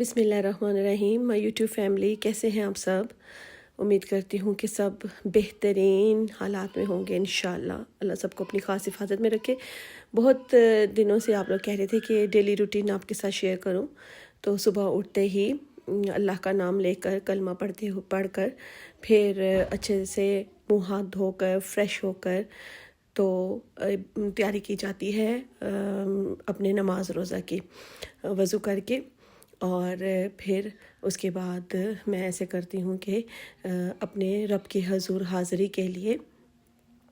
बिस्मिल्लाहिर्रहमानिर्रहीम। My YouTube family, कैसे हैं आप सब? उम्मीद करती हूँ कि सब बेहतरीन हालात में होंगे इंशाअल्लाह। अल्लाह सबको अपनी ख़ास हिफाजत में रखे। बहुत दिनों से आप लोग कह रहे थे कि डेली रूटीन आपके साथ शेयर करूँ, तो सुबह उठते ही अल्लाह का नाम लेकर कलमा पढ़कर फिर अच्छे से मुँह हाथ धोकर फ्रेश होकर तो तैयारी की जाती है अपने नमाज रोज़ा की, वज़ू करके। और फिर उसके बाद मैं ऐसे करती हूँ कि अपने रब की हजूर हाज़िरी के लिए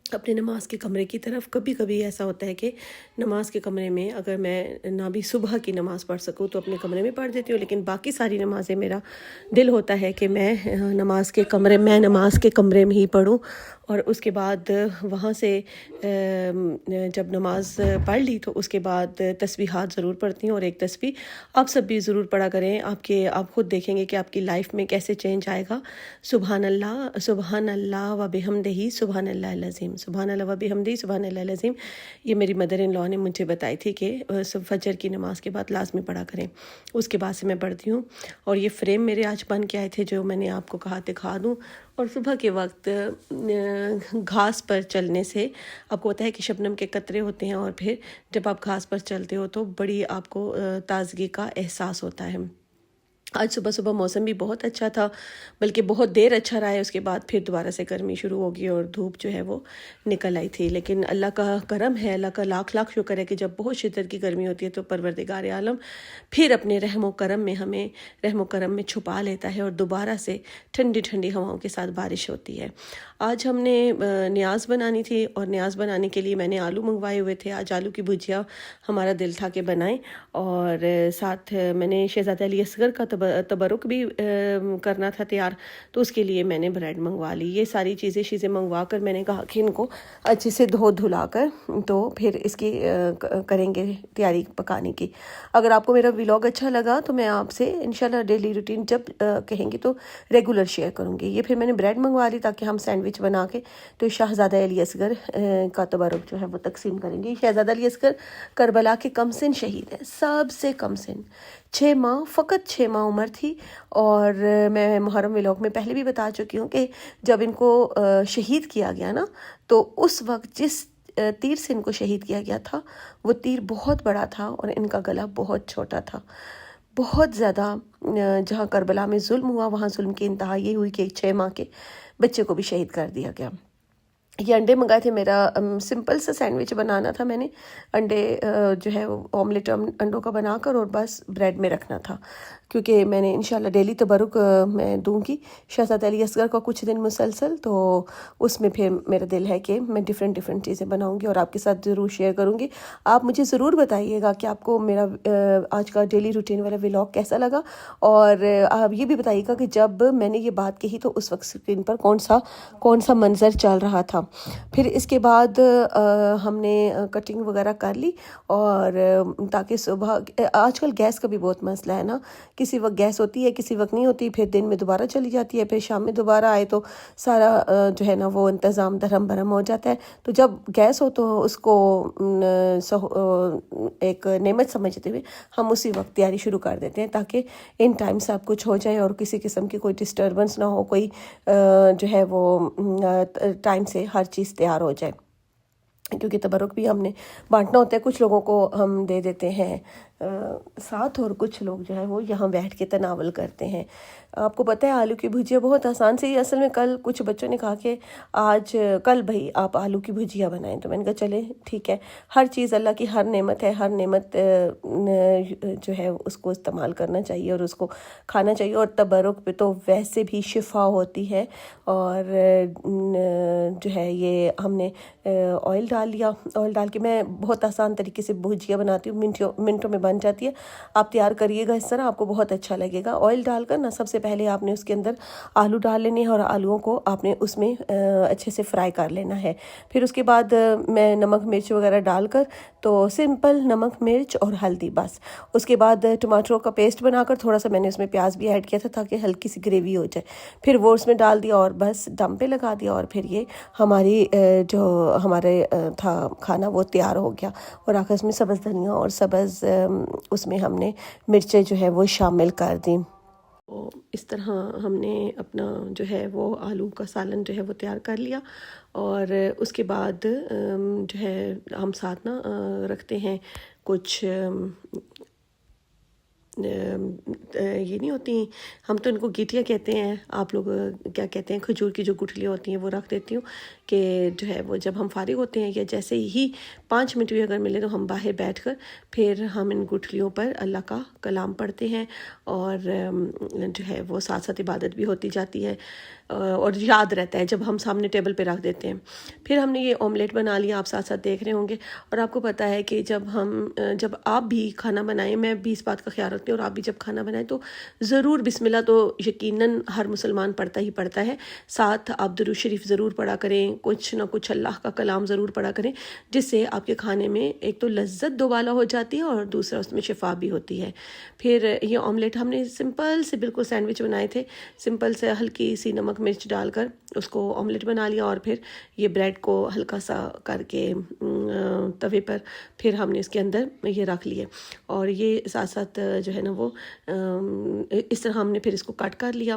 अपने नमाज के कमरे की तरफ, कभी कभी ऐसा होता है कि नमाज के कमरे में अगर मैं ना भी सुबह की नमाज़ पढ़ सकूँ तो अपने कमरे में पढ़ देती हूँ, लेकिन बाकी सारी नमाज़ें मेरा दिल होता है कि मैं नमाज के कमरे में ही पढ़ूँ। और उसके बाद वहाँ से जब नमाज पढ़ ली तो उसके बाद तस्बीहात ज़रूर पढ़ती हूँ। और एक तस्बीह आप सब भी ज़रूर पढ़ा करें, आप खुद देखेंगे कि आपकी लाइफ में कैसे चेंज आएगा। सुबहान अल्लाह व बिहम्दिही सुबहान अल्लाहिल अज़ीम, सुबहान अल्लाह व बिहम्दिही सुबहान अल्लाहिल अज़ीम। ये मेरी मदर इन लॉ ने मुझे बताई थी कि फजर की नमाज़ के बाद लाजमी पढ़ा करें। उसके बाद से मैं पढ़ती हूँ। और ये फ्रेम मेरे आज बन के आए थे जो मैंने आपको कहा दिखा दूँ। और सुबह के वक्त घास पर चलने से आपको पता है कि शबनम के कतरे होते हैं, और फिर जब आप घास पर चलते हो तो बड़ी आपको ताज़गी का एहसास होता है। आज सुबह सुबह मौसम भी बहुत अच्छा था, बल्कि बहुत देर अच्छा रहा है। उसके बाद फिर दोबारा से गर्मी शुरू होगी और धूप जो है वो निकल आई थी। लेकिन अल्लाह का करम है, अल्लाह का लाख लाख शुक्र है कि जब बहुत शिद्दत की गर्मी होती है तो परवरदिगार आलम फिर अपने रहमो करम में हमें रहमो करम में छुपा लेता है और दोबारा से ठंडी ठंडी हवाओं के साथ बारिश होती है। आज हमने न्याज़ बनानी थी, और न्याज़ बनाने के लिए मैंने आलू मंगवाए हुए थे। आज आलू की भुजिया हमारा दिल था कि बनाएं, और साथ मैंने शहज़ादा अली असगर का तबरुक भी करना था तैयार, तो उसके लिए मैंने ब्रेड मंगवा ली। ये सारी चीज़ें मंगवा कर मैंने कहा कि इनको अच्छे से धुला कर तो फिर इसकी करेंगे तैयारी पकाने की। अगर आपको मेरा व्लॉग अच्छा लगा तो मैं आपसे इंशाल्लाह डेली रूटीन जब कहेंगे तो रेगुलर शेयर करूँगी। ये फिर मैंने ब्रेड मंगवा ली ताकि हम सैंडविच बना के तो शहज़ादा अली असगर का तबरुक जो है वो तकसीम करेंगे। शहज़ादा अली असगर करबला के कमसिन शहीद है, सबसे कमसिन 6 माह, फ़कत 6 माह उम्र थी। और मैं मुहर्रम व्लॉग में पहले भी बता चुकी हूँ कि जब इनको शहीद किया गया ना, तो उस वक्त जिस तीर से इनको शहीद किया गया था वो तीर बहुत बड़ा था और इनका गला बहुत छोटा था। बहुत ज़्यादा जहाँ करबला में जुल्म हुआ वहाँ जुल्म की इंतहा ये हुई कि एक 6 माह के बच्चे को भी शहीद कर दिया गया। ये अंडे मंगाए थे, मेरा सिंपल सा सैंडविच बनाना था। मैंने अंडे जो है ऑमलेट अंडों का बनाकर और बस ब्रेड में रखना था, क्योंकि मैंने इंशाल्लाह डेली तबरुक मैं दूंगी शहज़ादा अली असगर का कुछ दिन मुसलसल। तो उसमें फिर मेरा दिल है कि मैं डिफरेंट चीज़ें बनाऊंगी और आपके साथ ज़रूर शेयर करूंगी। आप मुझे ज़रूर बताइएगा कि आपको मेरा आज का डेली रूटीन वाला व्लॉग कैसा लगा। और आप ये भी बताइएगा कि जब मैंने ये बात कही तो उस वक्त स्क्रीन पर कौन सा मंज़र चल रहा था। फिर इसके बाद हमने कटिंग वगैरह कर ली, और ताकि सुबह आजकल गैस का भी बहुत मसला है ना, किसी वक्त गैस होती है किसी वक्त नहीं होती, फिर दिन में दोबारा चली जाती है, फिर शाम में दोबारा आए तो सारा जो है ना वो इंतज़ाम धर्म भरम हो जाता है। तो जब गैस हो तो उसको एक नेमत समझते हुए हम उसी वक्त तैयारी शुरू कर देते हैं ताकि इन टाइम सब कुछ हो जाए और किसी किस्म की कोई डिस्टर्बेंस ना हो, कोई जो है वो टाइम से हर चीज़ तैयार हो जाए। क्योंकि तबरुक भी हमने बांटना होता है, कुछ लोगों को हम दे देते हैं साथ, और कुछ लोग जो है वो यहाँ बैठ के तनावल करते हैं। आपको पता है आलू की भुजिया बहुत आसान से ही, असल में कल कुछ बच्चों ने कहा कि कल भाई आप आलू की भुजिया बनाएं, तो मैंने कहा चले ठीक है। हर चीज़ अल्लाह की हर नेमत है, हर नेमत जो है उसको इस्तेमाल करना चाहिए और उसको खाना चाहिए। और तबरुक पे तो वैसे भी शिफा होती है। और जो है ये हमने ऑयल डाल लिया, ऑयल डाल के मैं बहुत आसान तरीके से भुजिया बनाती हूँ, मिनटों में बन जाती है। आप तैयार करिएगा इस तरह, आपको बहुत अच्छा लगेगा। ऑयल डालकर ना सबसे पहले आपने उसके अंदर आलू डाल लेने हैं और आलूओं को आपने उसमें अच्छे से फ्राई कर लेना है। फिर उसके बाद मैं नमक मिर्च वगैरह डालकर, तो सिंपल नमक मिर्च और हल्दी बस। उसके बाद टमाटरों का पेस्ट बनाकर थोड़ा सा मैंने उसमें प्याज भी ऐड किया था ताकि हल्की सी ग्रेवी हो जाए। फिर वो उसमें डाल दिया और बस दम पे लगा दिया, और फिर ये हमारी जो हमारे था खाना वो तैयार हो गया। और आखिर में सब्ज़ धनिया और सब्ज़ اس میں ہم نے مرچیں جو ہے وہ شامل کر دیں۔ اس طرح ہم نے اپنا جو ہے وہ آلو کا سالن جو ہے وہ تیار کر لیا، اور اس کے بعد جو ہے ہم ساتھ رکھتے ہیں کچھ یہ نہیں ہوتی، ہم تو ان کو گیٹیاں کہتے ہیں، آپ لوگ کیا کہتے ہیں، کھجور کی جو گٹھلیاں ہوتی ہیں وہ رکھ دیتی ہوں کہ جو ہے وہ جب ہم فارغ ہوتے ہیں یا جیسے ہی 5 منٹ بھی اگر ملے تو ہم باہر بیٹھ کر پھر ہم ان گٹھلیوں پر اللہ کا کلام پڑھتے ہیں، اور جو ہے وہ ساتھ ساتھ عبادت بھی ہوتی جاتی ہے، اور یاد رہتا ہے جب ہم سامنے ٹیبل پہ رکھ دیتے ہیں۔ پھر ہم نے یہ آملیٹ بنا لیا، آپ ساتھ ساتھ دیکھ رہے ہوں گے، اور آپ کو پتہ ہے کہ جب آپ بھی کھانا بنائیں، میں بھی اس بات کا خیال رکھتی ہوں، اور آپ بھی جب کھانا بنائیں تو ضرور بسم اللہ تو یقیناً ہر مسلمان پڑھتا ہی پڑھتا ہے، ساتھ آپ درود شریف ضرور پڑھا کریں، کچھ نہ کچھ اللہ کا کلام ضرور پڑھا کریں، جس سے آپ کے کھانے میں ایک تو لذت دوبالا ہو جاتی ہے اور دوسرا اس میں شفا بھی ہوتی ہے۔ پھر یہ آملیٹ ہم نے سمپل سے بالکل سینڈوچ بنائے تھے، سمپل سے ہلکی سی نمک مرچ ڈال کر اس کو آملیٹ بنا لیا، اور پھر یہ بریڈ کو ہلکا سا کر کے توے پر پھر ہم نے اس کے اندر یہ رکھ لیے، اور یہ ساتھ ساتھ جو ہے نا وہ اس طرح ہم نے پھر اس کو کٹ کر لیا،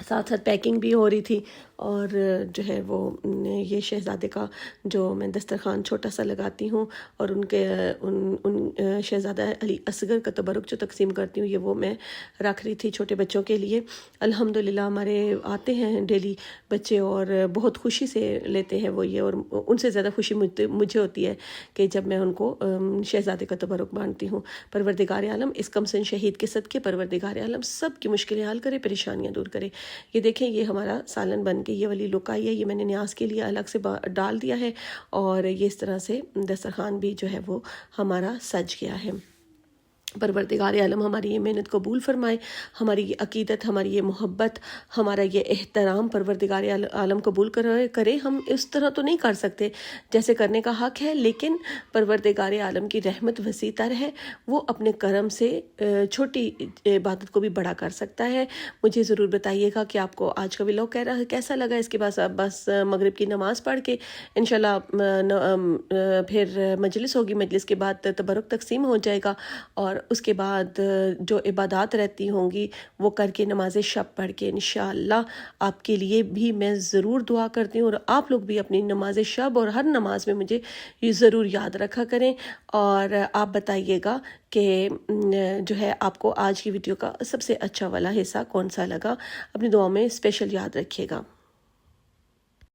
ساتھ ساتھ پیکنگ بھی ہو رہی تھی، اور جو ہے وہ یہ شہزادے کا جو میں دسترخوان چھوٹا سا لگاتی ہوں، اور ان شہزادہ علی اصغر کا تبرک جو تقسیم کرتی ہوں، یہ وہ میں رکھ رہی تھی چھوٹے بچوں کے لیے۔ الحمدللہ ہمارے آتے ہیں ڈیلی بچے اور بہت خوشی سے لیتے ہیں وہ یہ، اور ان سے زیادہ خوشی مجھے ہوتی ہے کہ جب میں ان کو شہزادے کا تبرک بانٹتی ہوں۔ پروردگار عالم اس کمسن شہید کے صدقے پروردگار عالم سب کی مشکلیں حل کرے، پریشانیاں دور کرے۔ یہ دیکھیں، یہ ہمارا سالن بن کے یہ والی لک آئی ہے، یہ میں نے نیاز کے لیے الگ سے ڈال دیا ہے، اور یہ اس طرح سے دسترخوان بھی جو ہے وہ ہمارا سج گیا ہے۔ پروردگار عالم ہماری یہ محنت قبول فرمائے، ہماری یہ عقیدت، ہماری یہ محبت، ہمارا یہ احترام پروردگار عالم قبول کرے۔ ہم اس طرح تو نہیں کر سکتے جیسے کرنے کا حق ہے، لیکن پروردگار عالم کی رحمت وسیع تر ہے، وہ اپنے کرم سے چھوٹی عبادت کو بھی بڑا کر سکتا ہے۔ مجھے ضرور بتائیے گا کہ آپ کو آج کا ولاگ کیسا لگا۔ اس کے بعد بس مغرب کی نماز پڑھ کے انشاءاللہ پھر مجلس ہوگی، مجلس کے بعد تبرک تقسیم ہو جائے گا، اور اس کے بعد جو عبادات رہتی ہوں گی وہ کر کے نماز شب پڑھ کے انشاءاللہ آپ کے لیے بھی میں ضرور دعا کرتی ہوں، اور آپ لوگ بھی اپنی نماز شب اور ہر نماز میں مجھے یہ ضرور یاد رکھا کریں، اور آپ بتائیے گا کہ جو ہے آپ کو آج کی ویڈیو کا سب سے اچھا والا حصہ کون سا لگا۔ اپنی دعاؤں میں اسپیشل یاد رکھیے گا۔